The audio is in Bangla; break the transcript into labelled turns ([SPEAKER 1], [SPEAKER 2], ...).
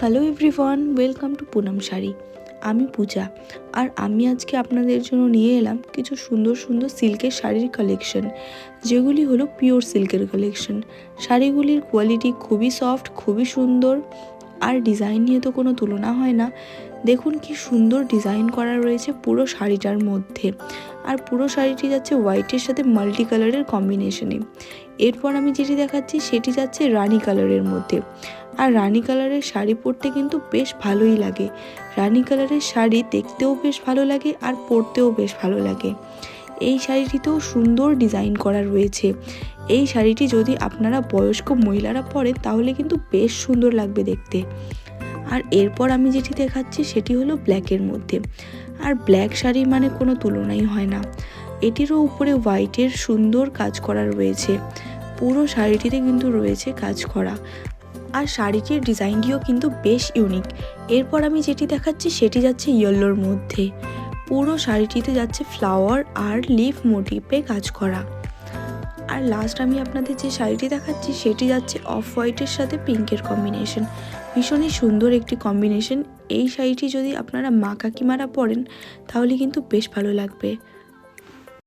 [SPEAKER 1] Hello everyone, welcome to Poonam sari. আমি পূজা, আর আমি আজকে আপনাদের জন্য নিয়ে এলাম কিছু সুন্দর সুন্দর সিল্কের শাড়ির কালেকশন, যেগুলি হলো পিওর সিল্কের কালেকশন। শাড়িগুলির কোয়ালিটি খুবই সফট, খুবই সুন্দর, আর ডিজাইন নিয়ে তো কোনো তুলনা হয় না। দেখুন কি সুন্দর ডিজাইন করা রয়েছে পুরো শাড়িটার মধ্যে। আর পুরো শাড়িটি যাচ্ছে হোয়াইটের সাথে মাল্টি কালারের কম্বিনেশনে। এরপর আমি যেটি দেখাচ্ছি সেটি যাচ্ছে রানি কালারের মধ্যে। আর রানি কালারের শাড়ি পরতে কিন্তু বেশ ভালোই লাগে। রানি কালারের শাড়ি দেখতেও বেশ ভালো লাগে আর পরতেও বেশ ভালো লাগে। এই শাড়িটিতেও সুন্দর ডিজাইন করা রয়েছে। এই শাড়িটি যদি আপনারা বয়স্ক মহিলারা পরেন তাহলে কিন্তু বেশ সুন্দর লাগবে দেখতে। আর এরপর আমি যেটি দেখাচ্ছি সেটি হলো ব্ল্যাকের মধ্যে। আর ব্ল্যাক শাড়ি মানে কোনো তুলনাই হয় না। এটিরও উপরে হোয়াইটের সুন্দর কাজ করা রয়েছে। পুরো শাড়িটিতে কিন্তু রয়েছে কাজ করা, আর শাড়িটির ডিজাইনটিও কিন্তু বেশ ইউনিক। এরপর আমি যেটি দেখাচ্ছি সেটি যাচ্ছে ইয়েলোর মধ্যে। পুরো শাড়িটিতে যাচ্ছে ফ্লাওয়ার আর লিফ মোটিভে কাজ করা। আর লাস্ট আমি আপনাদের যে শাড়িটি দেখাচ্ছি সেটি যাচ্ছে অফ হোয়াইটের সাথে পিঙ্কের কম্বিনেশন। ভীষণই সুন্দর একটি কম্বিনেশন। এই শাড়িটি যদি আপনারা মা কাকিমারা পরেন তাহলে কিন্তু বেশ ভালো লাগবে।